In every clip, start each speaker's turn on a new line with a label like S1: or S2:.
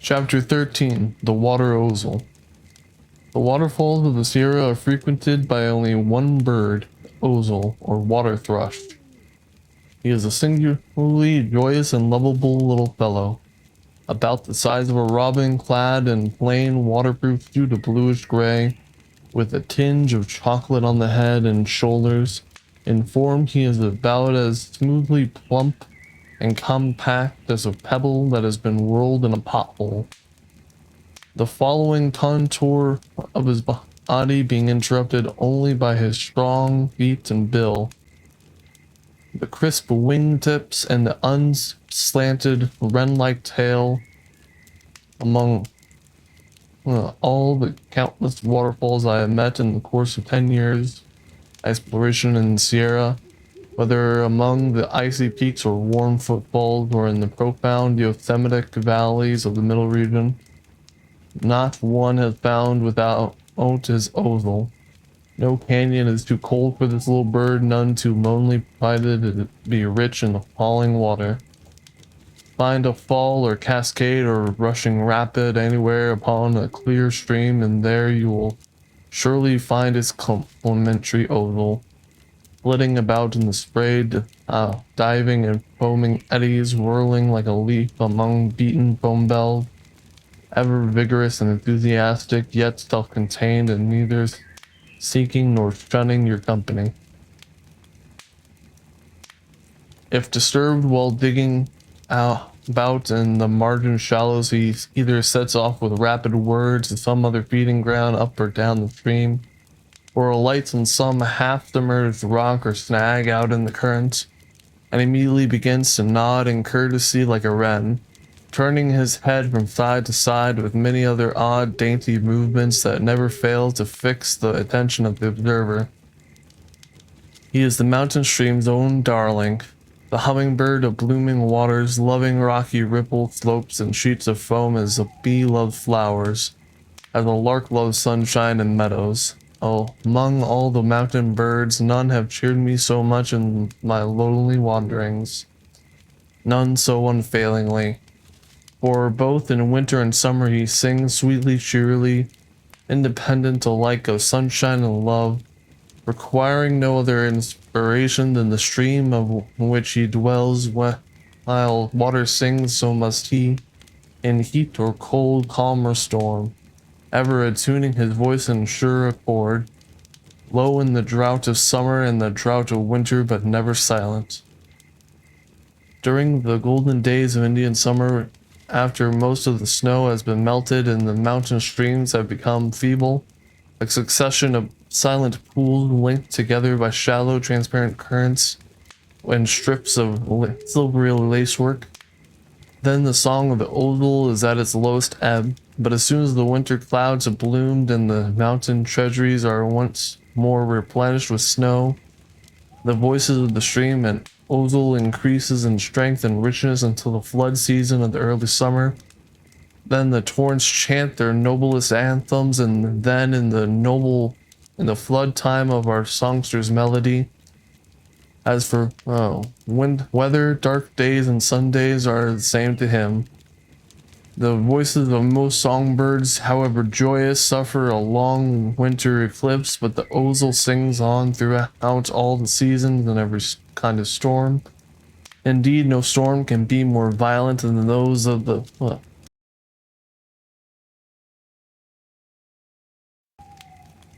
S1: Chapter 13: The Water Ozel. The waterfalls of the Sierra are frequented by only one bird, ozel, or water thrush. He is a singularly joyous and lovable little fellow, about the size of a robin, clad in plain waterproof suit of bluish gray, with a tinge of chocolate on the head and shoulders. In form, he is about as smoothly plump and compact as a pebble that has been rolled in a pothole. The following contour of his body being interrupted only by his strong feet and bill, the crisp wingtips and the unslanted wren-like tail. Among all the countless waterfalls I have met in the course of 10 years exploration in the Sierra, whether among the icy peaks or warm footfalls or in the profound Yosemite valleys of the middle region, not one has found without his ozel. No canyon is too cold for this little bird, none too lonely, provided it be rich in the falling water. Find a fall or cascade or rushing rapid anywhere upon a clear stream, and there you will surely find its complementary ozel, flitting about in the spray, diving in foaming eddies, whirling like a leaf among beaten foam bells, ever vigorous and enthusiastic, yet self-contained, and neither seeking nor shunning your company. If disturbed while digging about in the margin shallows, he either sets off with rapid words to some other feeding ground up or down the stream, or alights on some half-submerged rock or snag out in the current, and immediately begins to nod in courtesy like a wren, turning his head from side to side with many other odd, dainty movements that never fail to fix the attention of the observer. He is the mountain stream's own darling, the hummingbird of blooming waters, loving rocky ripple slopes and sheets of foam as a bee loves flowers, as a lark loves sunshine and meadows. Oh, among all the mountain birds, none have cheered me so much in my lonely wanderings, none so unfailingly. For both in winter and summer he sings sweetly, cheerily, independent alike of sunshine and love, requiring no other inspiration than the stream of which he dwells. While water sings, so must he, in heat or cold, calm or storm, ever attuning his voice in sure accord, low in the drought of summer and the drought of winter, but never silent. During the golden days of Indian summer, after most of the snow has been melted and the mountain streams have become feeble, a succession of silent pools linked together by shallow, transparent currents and strips of silvery lacework, then the song of the ozel is at its lowest ebb. But as soon as the winter clouds have bloomed and the mountain treasuries are once more replenished with snow, the voices of the stream and ozel increases in strength and richness until the flood season of the early summer. Then the torrents chant their noblest anthems, and then in the flood time of our songster's melody. As for weather, dark days and Sundays are the same to him. The voices of most songbirds, however joyous, suffer a long winter eclipse, but the ozel sings on throughout all the seasons and every kind of storm. Indeed, no storm can be more violent than those of the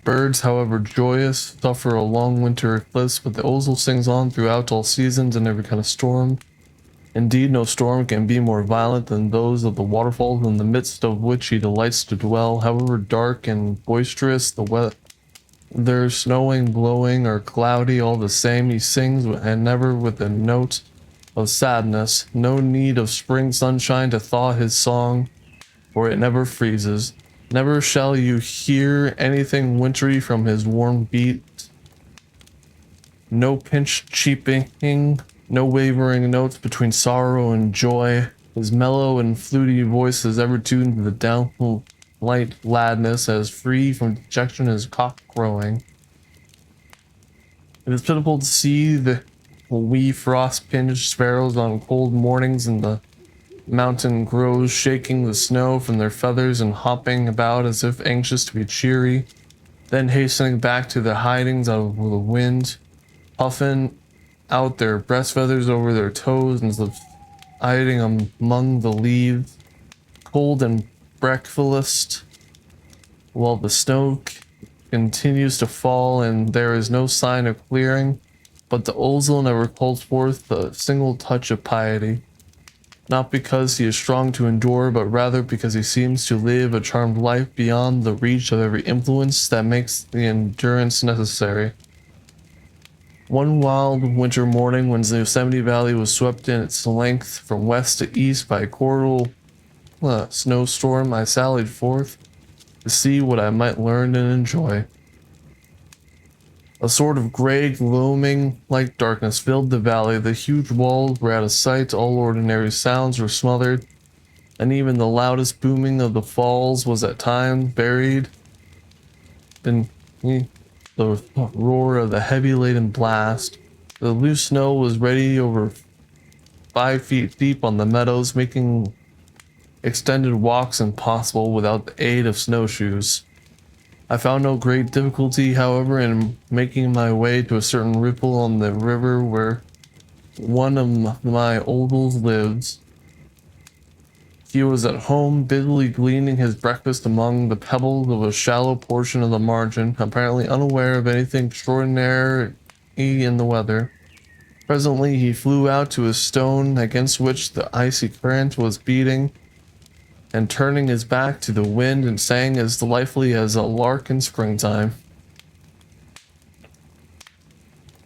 S1: birds, however joyous, suffer a long winter eclipse, but the ozel sings on throughout all seasons and every kind of storm. Indeed, no storm can be more violent than those of the waterfalls in the midst of which he delights to dwell, however dark and boisterous the weather, snowing, blowing, or cloudy, all the same he sings, and never with a note of sadness. No need of spring sunshine to thaw his song, for it never freezes. Never shall you hear anything wintry from his warm beat. No pinched cheeping, no wavering notes between sorrow and joy. His mellow and fluty voice is ever tuned to the downright gladness, as free from dejection as cock crowing. It is pitiful to see the wee frost-pinched sparrows on cold mornings in the mountain crows shaking the snow from their feathers and hopping about as if anxious to be cheery, then hastening back to their hidings out of the wind, puffing out their breast feathers over their toes and hiding among the leaves, cold and breakfast, while the snow continues to fall and there is no sign of clearing, but the Ozel never calls forth a single touch of piety. Not because he is strong to endure, but rather because he seems to live a charmed life beyond the reach of every influence that makes the endurance necessary. One wild winter morning when the Yosemite Valley was swept in its length from west to east by a coral snowstorm, I sallied forth to see what I might learn and enjoy. A sort of gray, gloaming like darkness filled the valley. The huge walls were out of sight, all ordinary sounds were smothered, and even the loudest booming of the falls was at times buried in the roar of the heavy laden blast. The loose snow was ready over 5 feet deep on the meadows, making extended walks impossible without the aid of snowshoes. I found no great difficulty, however, in making my way to a certain ripple on the river where one of my Odals lives. He was at home, busily gleaning his breakfast among the pebbles of a shallow portion of the margin, apparently unaware of anything extraordinary in the weather. Presently he flew out to a stone against which the icy current was beating, and turning his back to the wind and sang as delightfully as a lark in springtime.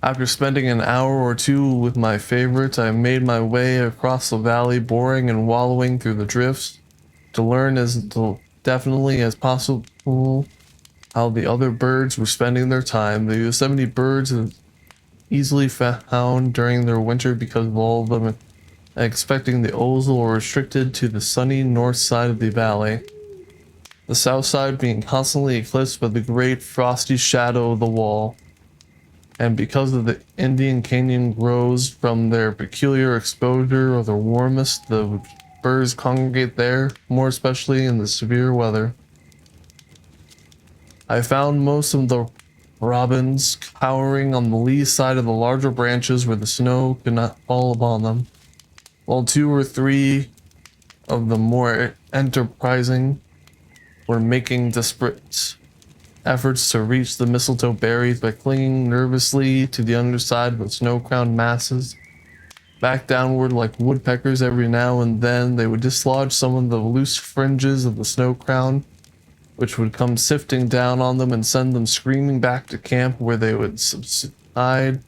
S1: After spending an hour or two with my favorite, I made my way across the valley, boring and wallowing through the drifts, to learn as definitely as possible how the other birds were spending their time. The Yosemite birds are easily found during their winter because of all of them expecting the Ozel were restricted to the sunny north side of the valley, the south side being constantly eclipsed by the great frosty shadow of the wall. And because of the Indian Canyon grows from their peculiar exposure of the warmest, the birds congregate there, more especially in the severe weather. I found most of the robins cowering on the lee side of the larger branches where the snow could not fall upon them, while 2 or 3 of the more enterprising were making desperate efforts to reach the mistletoe berries by clinging nervously to the underside of the snow-crowned masses. Back downward like woodpeckers, every now and then they would dislodge some of the loose fringes of the snow crown, which would come sifting down on them and send them screaming back to camp, where they would subside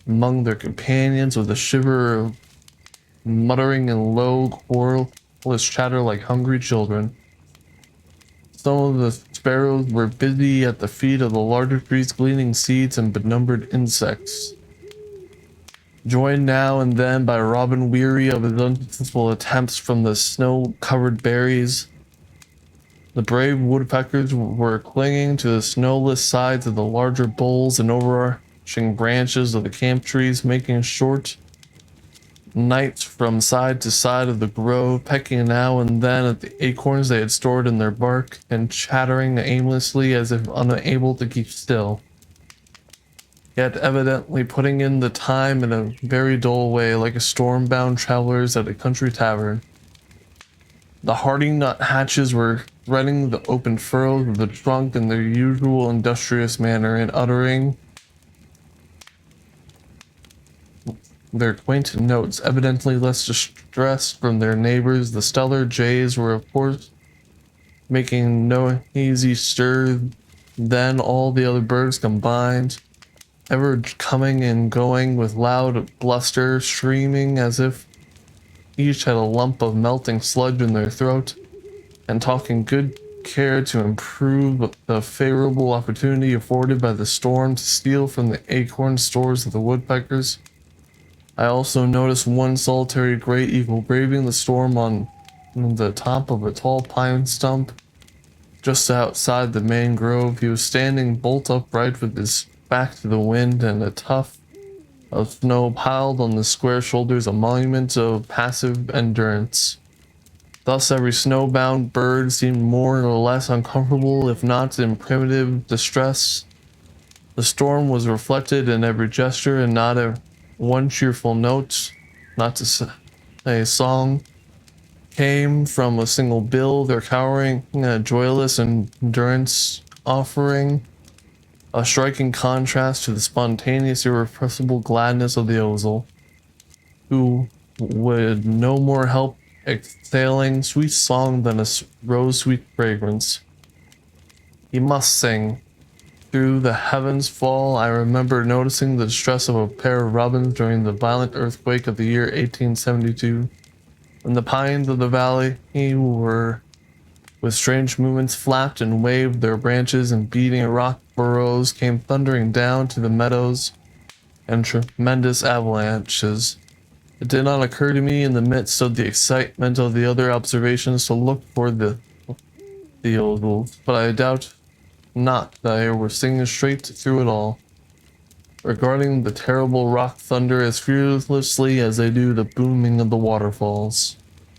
S1: among their companions with a shiver of muttering and low, querulous chatter like hungry children. Some of the sparrows were busy at the feet of the larger trees, gleaning seeds and benumbered insects. Joined now and then by a robin weary of his unsuccessful attempts from the snow-covered berries, the brave woodpeckers were clinging to the snowless sides of the larger boles and overarching branches of the camp trees, making short nights from side to side of the grove, pecking now and then at the acorns they had stored in their bark, and chattering aimlessly as if unable to keep still, yet evidently putting in the time in a very dull way, like a storm-bound travelers at a country tavern. The hardy nuthatches were threading the open furrows of the trunk in their usual industrious manner, and uttering their quaint notes, evidently less distressed from their neighbors. The stellar jays were, of course, making no easy stir than all the other birds combined, ever coming and going with loud bluster, screaming as if each had a lump of melting sludge in their throat, and taking good care to improve the favorable opportunity afforded by the storm to steal from the acorn stores of the woodpeckers. I also noticed one solitary gray eagle braving the storm on the top of a tall pine stump just outside the main grove. He was standing bolt upright with his back to the wind, and a tough of snow piled on the square shoulders, a monument of passive endurance. Thus, every snowbound bird seemed more or less uncomfortable, if not in primitive distress. The storm was reflected in every gesture, and not a one cheerful note, not to say a song, came from a single bill. Their cowering, joyless endurance offering a striking contrast to the spontaneous, irrepressible gladness of the Ozel, who would no more help exhaling sweet song than a rose-sweet fragrance. He must sing. Through the heavens fall, I remember noticing the distress of a pair of robins during the violent earthquake of the year 1872, when the pines of the valley were, with strange movements, flapped and waved their branches, and beating rock burrows came thundering down to the meadows in tremendous avalanches. It did not occur to me in the midst of the excitement of the other observations to look for the Theodulf, but I doubt not that they were singing straight through it all, regarding the terrible rock thunder as fearlessly as they do the booming of the waterfalls.